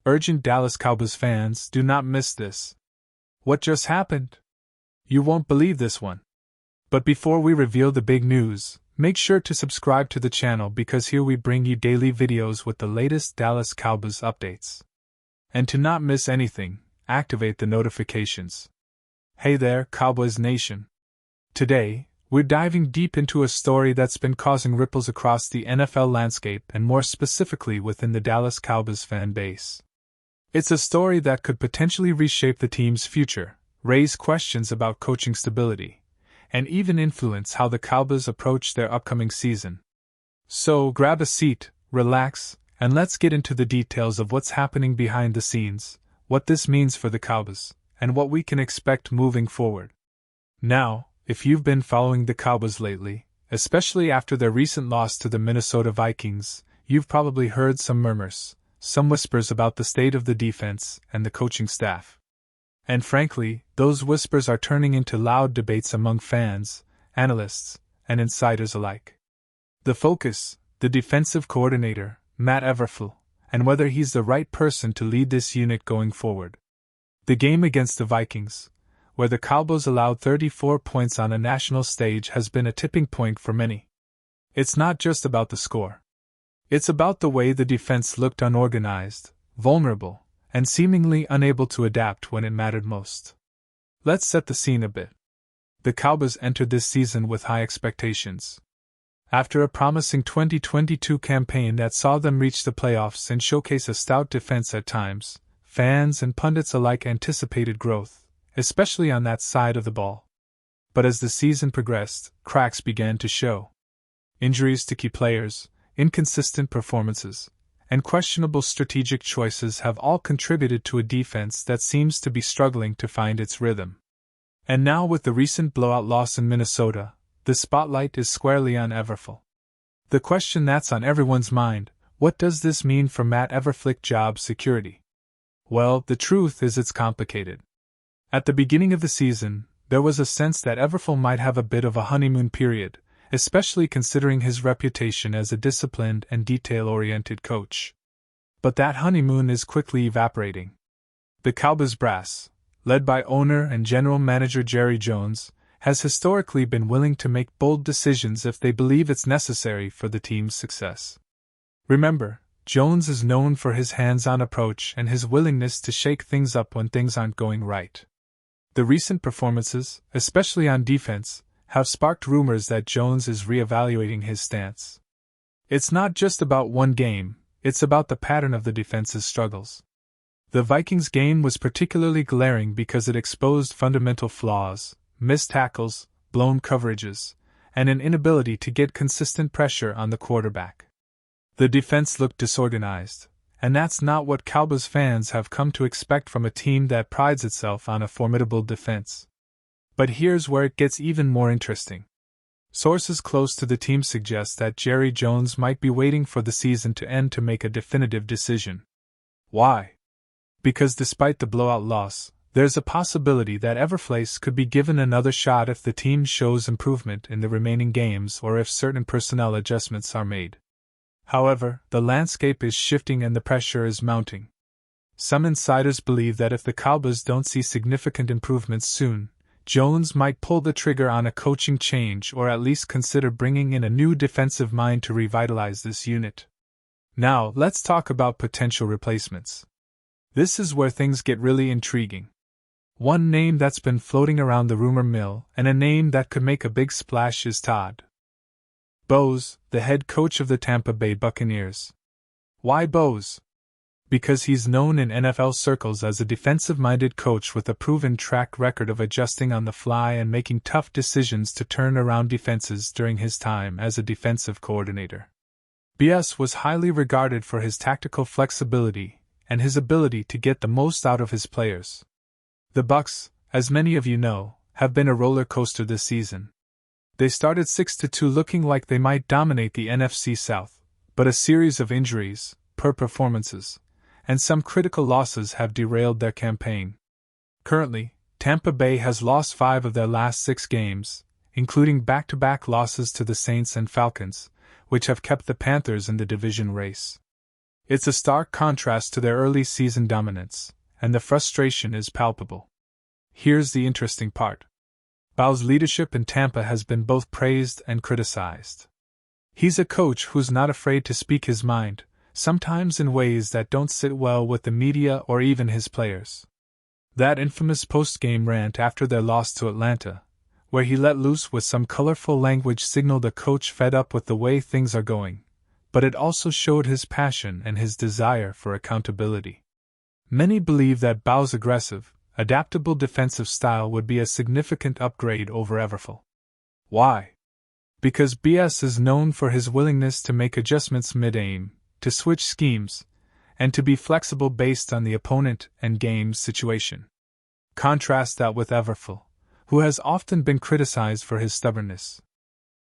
Urgent Dallas Cowboys fans, do not miss this. What just happened? You won't believe this one. But before we reveal the big news, make sure to subscribe to the channel because here we bring you daily videos with the latest Dallas Cowboys updates. And to not miss anything, activate the notifications. Hey there, Cowboys Nation. Today, we're diving deep into a story that's been causing ripples across the NFL landscape and more specifically within the Dallas Cowboys fan base. It's a story that could potentially reshape the team's future, raise questions about coaching stability, and even influence how the Cowboys approach their upcoming season. So grab a seat, relax, and let's get into the details of what's happening behind the scenes, what this means for the Cowboys, and what we can expect moving forward. Now, if you've been following the Cowboys lately, especially after their recent loss to the Minnesota Vikings, you've probably heard some murmurs, some whispers about the state of the defense and the coaching staff. And frankly, those whispers are turning into loud debates among fans, analysts, and insiders alike. The focus, the defensive coordinator, Matt Eberflus, and whether he's the right person to lead this unit going forward. The game against the Vikings, where the Cowboys allowed 34 points on a national stage, has been a tipping point for many. It's not just about the score. It's about the way the defense looked unorganized, vulnerable, and seemingly unable to adapt when it mattered most. Let's set the scene a bit. The Cowboys entered this season with high expectations. After a promising 2022 campaign that saw them reach the playoffs and showcase a stout defense at times, fans and pundits alike anticipated growth, especially on that side of the ball. But as the season progressed, cracks began to show. Injuries to key players, inconsistent performances, and questionable strategic choices have all contributed to a defense that seems to be struggling to find its rhythm. And now with the recent blowout loss in Minnesota, the spotlight is squarely on Eberflus. The question that's on everyone's mind, what does this mean for Matt Eberflus' job security? Well, the truth is it's complicated. At the beginning of the season, there was a sense that Eberflus might have a bit of a honeymoon period, especially considering his reputation as a disciplined and detail-oriented coach. But that honeymoon is quickly evaporating. The Cowboys brass, led by owner and general manager Jerry Jones, has historically been willing to make bold decisions if they believe it's necessary for the team's success. Remember, Jones is known for his hands-on approach and his willingness to shake things up when things aren't going right. The recent performances, especially on defense, have sparked rumors that Jones is reevaluating his stance. It's not just about one game, it's about the pattern of the defense's struggles. The Vikings game was particularly glaring because it exposed fundamental flaws, missed tackles, blown coverages, and an inability to get consistent pressure on the quarterback. The defense looked disorganized, and that's not what Cowboys fans have come to expect from a team that prides itself on a formidable defense. But here's where it gets even more interesting. Sources close to the team suggest that Jerry Jones might be waiting for the season to end to make a definitive decision. Why? Because despite the blowout loss, there's a possibility that Eberflus could be given another shot if the team shows improvement in the remaining games or if certain personnel adjustments are made. However, the landscape is shifting and the pressure is mounting. Some insiders believe that if the Cowboys don't see significant improvements soon, Jones might pull the trigger on a coaching change or at least consider bringing in a new defensive mind to revitalize this unit. Now, let's talk about potential replacements. This is where things get really intriguing. One name that's been floating around the rumor mill, and a name that could make a big splash, is Todd Bowles, the head coach of the Tampa Bay Buccaneers. Why Bowles? Because he's known in NFL circles as a defensive-minded coach with a proven track record of adjusting on the fly and making tough decisions to turn around defenses during his time as a defensive coordinator. BS was highly regarded for his tactical flexibility and his ability to get the most out of his players. The Bucs, as many of you know, have been a roller coaster this season. They started 6-2 looking like they might dominate the NFC South, but a series of injuries, poor performances, and some critical losses have derailed their campaign. Currently, Tampa Bay has lost 5 of their last 6 games, including back-to-back losses to the Saints and Falcons, which have kept the Panthers in the division race. It's a stark contrast to their early season dominance, and the frustration is palpable. Here's the interesting part. Bau's leadership in Tampa has been both praised and criticized. He's a coach who's not afraid to speak his mind, sometimes in ways that don't sit well with the media or even his players. That infamous post-game rant after their loss to Atlanta, where he let loose with some colorful language, signaled a coach fed up with the way things are going, but it also showed his passion and his desire for accountability. Many believe that Bau's aggressive, adaptable defensive style would be a significant upgrade over Everful. Why? Because BS is known for his willingness to make adjustments mid-aim, to switch schemes, and to be flexible based on the opponent and game situation. Contrast that with Everful, who has often been criticized for his stubbornness.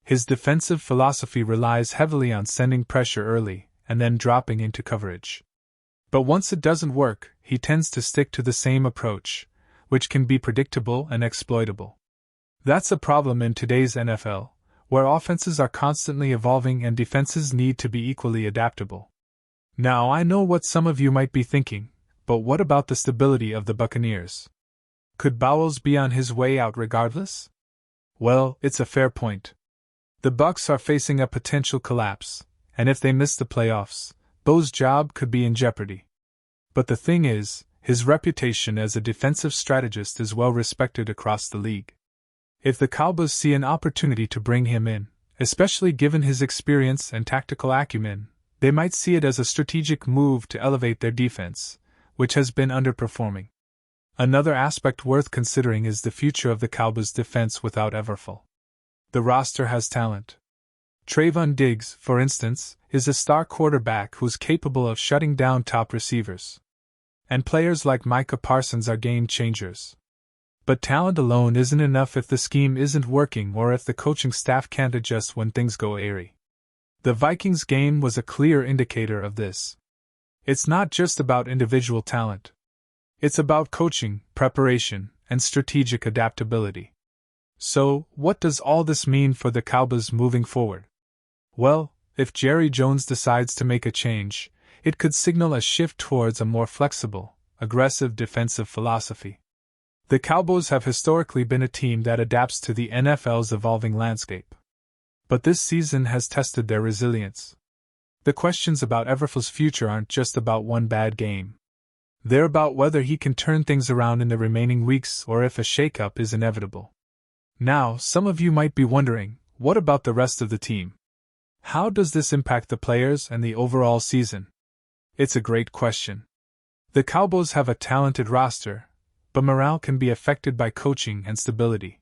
His defensive philosophy relies heavily on sending pressure early and then dropping into coverage. But once it doesn't work, he tends to stick to the same approach, which can be predictable and exploitable. That's a problem in today's NFL, where offenses are constantly evolving and defenses need to be equally adaptable. Now, I know what some of you might be thinking, but what about the stability of the Buccaneers? Could Bowles be on his way out regardless? Well, it's a fair point. The Bucs are facing a potential collapse, and if they miss the playoffs, Bo's job could be in jeopardy. But the thing is, his reputation as a defensive strategist is well respected across the league. If the Cowboys see an opportunity to bring him in, especially given his experience and tactical acumen, they might see it as a strategic move to elevate their defense, which has been underperforming. Another aspect worth considering is the future of the Cowboys' defense without Everful. The roster has talent. Trayvon Diggs, for instance, is a star quarterback who's capable of shutting down top receivers. And players like Micah Parsons are game changers. But talent alone isn't enough if the scheme isn't working or if the coaching staff can't adjust when things go airy. The Vikings game was a clear indicator of this. It's not just about individual talent. It's about coaching, preparation, and strategic adaptability. So, what does all this mean for the Cowboys moving forward? Well, if Jerry Jones decides to make a change, it could signal a shift towards a more flexible, aggressive defensive philosophy. The Cowboys have historically been a team that adapts to the NFL's evolving landscape. But this season has tested their resilience. The questions about Everful's future aren't just about one bad game. They're about whether he can turn things around in the remaining weeks or if a shakeup is inevitable. Now, some of you might be wondering, what about the rest of the team? How does this impact the players and the overall season? It's a great question. The Cowboys have a talented roster, but morale can be affected by coaching and stability.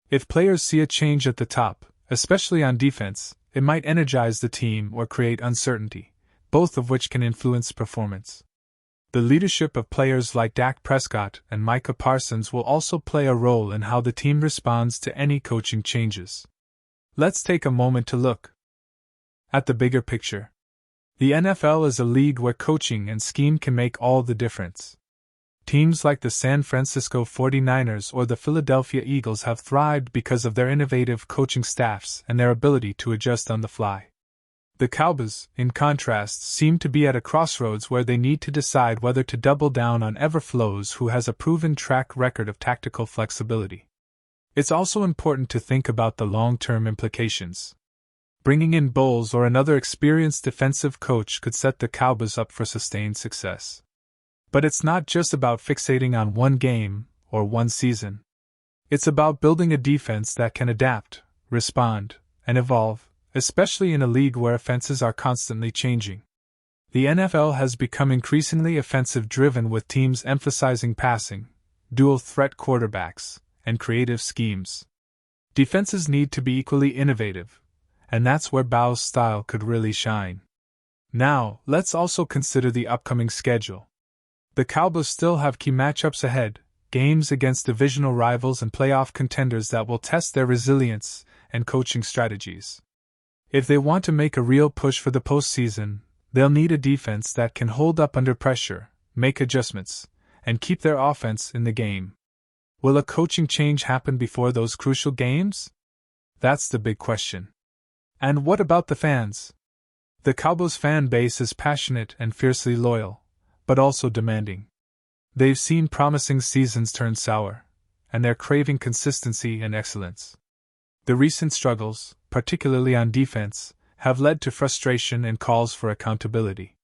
If players see a change at the top, especially on defense, it might energize the team or create uncertainty, both of which can influence performance. The leadership of players like Dak Prescott and Micah Parsons will also play a role in how the team responds to any coaching changes. Let's take a moment to look at the bigger picture. The NFL is a league where coaching and scheme can make all the difference. Teams like the San Francisco 49ers or the Philadelphia Eagles have thrived because of their innovative coaching staffs and their ability to adjust on the fly. The Cowboys, in contrast, seem to be at a crossroads where they need to decide whether to double down on Everflow's, who has a proven track record of tactical flexibility. It's also important to think about the long-term implications. Bringing in Bowles or another experienced defensive coach could set the Cowboys up for sustained success. But it's not just about fixating on one game or one season. It's about building a defense that can adapt, respond, and evolve, especially in a league where offenses are constantly changing. The NFL has become increasingly offensive-driven with teams emphasizing passing, dual-threat quarterbacks, and creative schemes. Defenses need to be equally innovative, and that's where Bowles' style could really shine. Now, let's also consider the upcoming schedule. The Cowboys still have key matchups ahead, games against divisional rivals and playoff contenders that will test their resilience and coaching strategies. If they want to make a real push for the postseason, they'll need a defense that can hold up under pressure, make adjustments, and keep their offense in the game. Will a coaching change happen before those crucial games? That's the big question. And what about the fans? The Cowboys fan base is passionate and fiercely loyal, but also demanding. They've seen promising seasons turn sour, and they're craving consistency and excellence. The recent struggles, particularly on defense, have led to frustration and calls for accountability.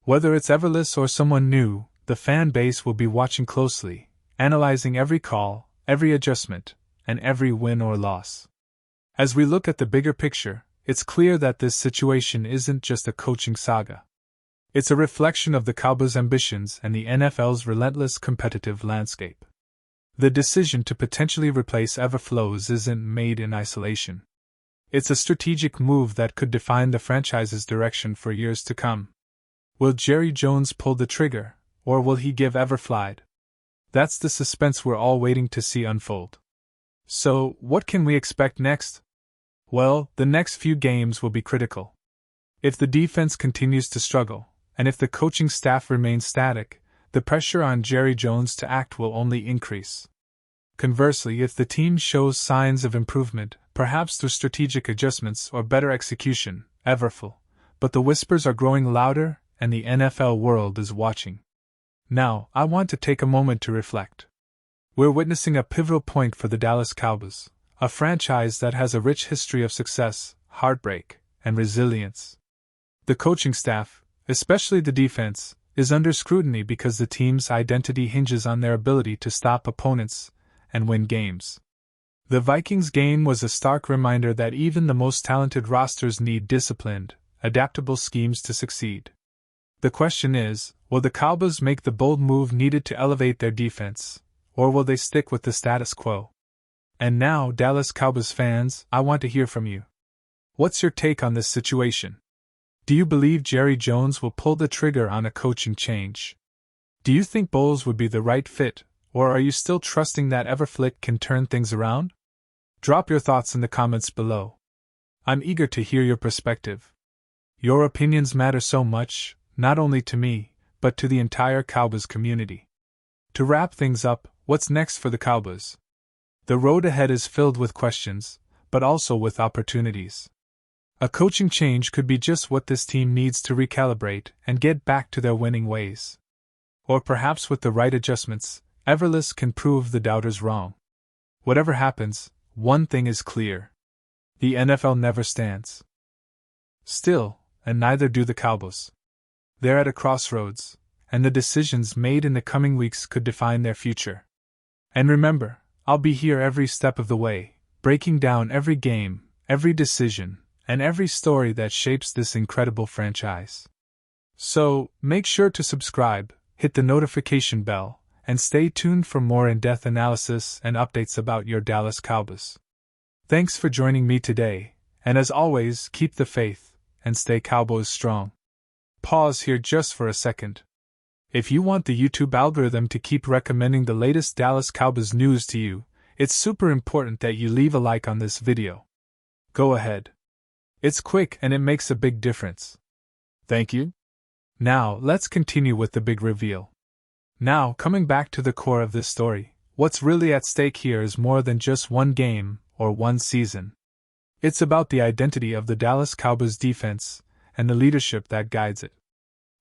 Whether it's Everless or someone new, the fan base will be watching closely, analyzing every call, every adjustment, and every win or loss. As we look at the bigger picture, it's clear that this situation isn't just a coaching saga. It's a reflection of the Cowboys' ambitions and the NFL's relentless competitive landscape. The decision to potentially replace Everflows isn't made in isolation. It's a strategic move that could define the franchise's direction for years to come. Will Jerry Jones pull the trigger, or will he give Everflied? That's the suspense we're all waiting to see unfold. So, what can we expect next? Well, the next few games will be critical. If the defense continues to struggle, and if the coaching staff remains static, the pressure on Jerry Jones to act will only increase. Conversely, if the team shows signs of improvement, perhaps through strategic adjustments or better execution, Everful. But the whispers are growing louder, and the NFL world is watching. Now, I want to take a moment to reflect. We're witnessing a pivotal point for the Dallas Cowboys, a franchise that has a rich history of success, heartbreak, and resilience. The coaching staff, especially the defense, is under scrutiny because the team's identity hinges on their ability to stop opponents and win games. The Vikings game was a stark reminder that even the most talented rosters need disciplined, adaptable schemes to succeed. The question is, will the Cowboys make the bold move needed to elevate their defense, or will they stick with the status quo? And now, Dallas Cowboys fans, I want to hear from you. What's your take on this situation? Do you believe Jerry Jones will pull the trigger on a coaching change? Do you think Bowles would be the right fit, or are you still trusting that Everflick can turn things around? Drop your thoughts in the comments below. I'm eager to hear your perspective. Your opinions matter so much, not only to me, but to the entire Cowboys community. To wrap things up, what's next for the Cowboys? The road ahead is filled with questions, but also with opportunities. A coaching change could be just what this team needs to recalibrate and get back to their winning ways. Or perhaps with the right adjustments, Everless can prove the doubters wrong. Whatever happens, one thing is clear. The NFL never stands still, and neither do the Cowboys. They're at a crossroads, and the decisions made in the coming weeks could define their future. And remember, I'll be here every step of the way, breaking down every game, every decision, and every story that shapes this incredible franchise. So, make sure to subscribe, hit the notification bell, and stay tuned for more in-depth analysis and updates about your Dallas Cowboys. Thanks for joining me today, and as always, keep the faith, and stay Cowboys strong. Pause here just for a second. If you want the YouTube algorithm to keep recommending the latest Dallas Cowboys news to you, it's super important that you leave a like on this video. Go ahead. It's quick and it makes a big difference. Thank you. Now, let's continue with the big reveal. Now, coming back to the core of this story, what's really at stake here is more than just one game or one season. It's about the identity of the Dallas Cowboys defense and the leadership that guides it.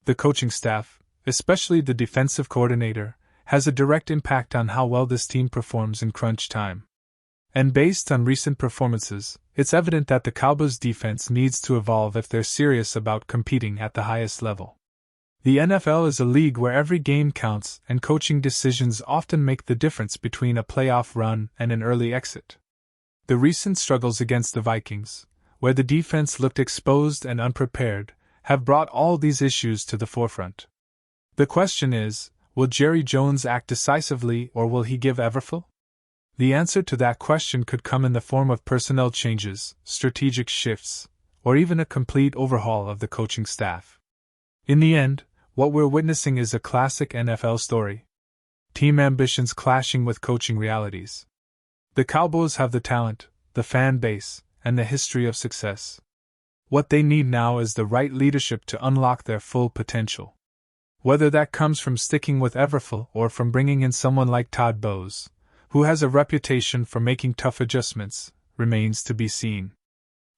The coaching staff, especially the defensive coordinator, has a direct impact on how well this team performs in crunch time. And based on recent performances, it's evident that the Cowboys defense needs to evolve if they're serious about competing at the highest level. The NFL is a league where every game counts, and coaching decisions often make the difference between a playoff run and an early exit. The recent struggles against the Vikings, where the defense looked exposed and unprepared, have brought all these issues to the forefront. The question is, will Jerry Jones act decisively or will he give Everful? The answer to that question could come in the form of personnel changes, strategic shifts, or even a complete overhaul of the coaching staff. In the end, what we're witnessing is a classic NFL story. Team ambitions clashing with coaching realities. The Cowboys have the talent, the fan base, and the history of success. What they need now is the right leadership to unlock their full potential. Whether that comes from sticking with Everful or from bringing in someone like Todd, who has a reputation for making tough adjustments, remains to be seen.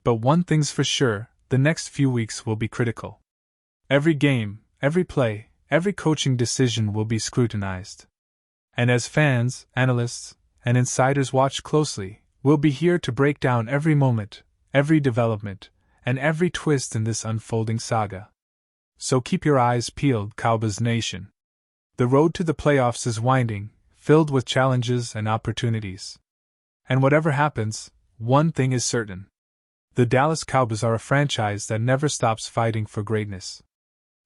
But one thing's for sure, the next few weeks will be critical. Every game, every play, every coaching decision will be scrutinized. And as fans, analysts, and insiders watch closely, we'll be here to break down every moment, every development, and every twist in this unfolding saga. So keep your eyes peeled, Cowboys Nation. The road to the playoffs is winding, filled with challenges and opportunities. And whatever happens, one thing is certain. The Dallas Cowboys are a franchise that never stops fighting for greatness.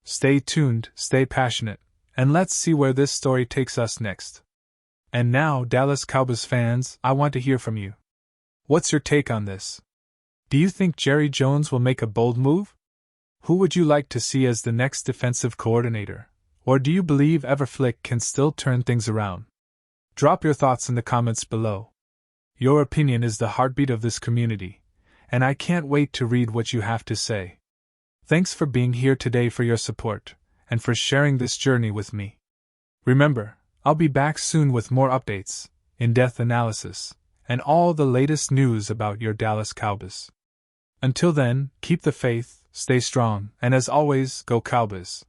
Stay tuned, stay passionate, and let's see where this story takes us next. And now, Dallas Cowboys fans, I want to hear from you. What's your take on this? Do you think Jerry Jones will make a bold move? Who would you like to see as the next defensive coordinator? Or do you believe Everflick can still turn things around? Drop your thoughts in the comments below. Your opinion is the heartbeat of this community, and I can't wait to read what you have to say. Thanks for being here today, for your support, and for sharing this journey with me. Remember, I'll be back soon with more updates, in-depth analysis, and all the latest news about your Dallas Cowboys. Until then, keep the faith, stay strong, and as always, go Cowboys.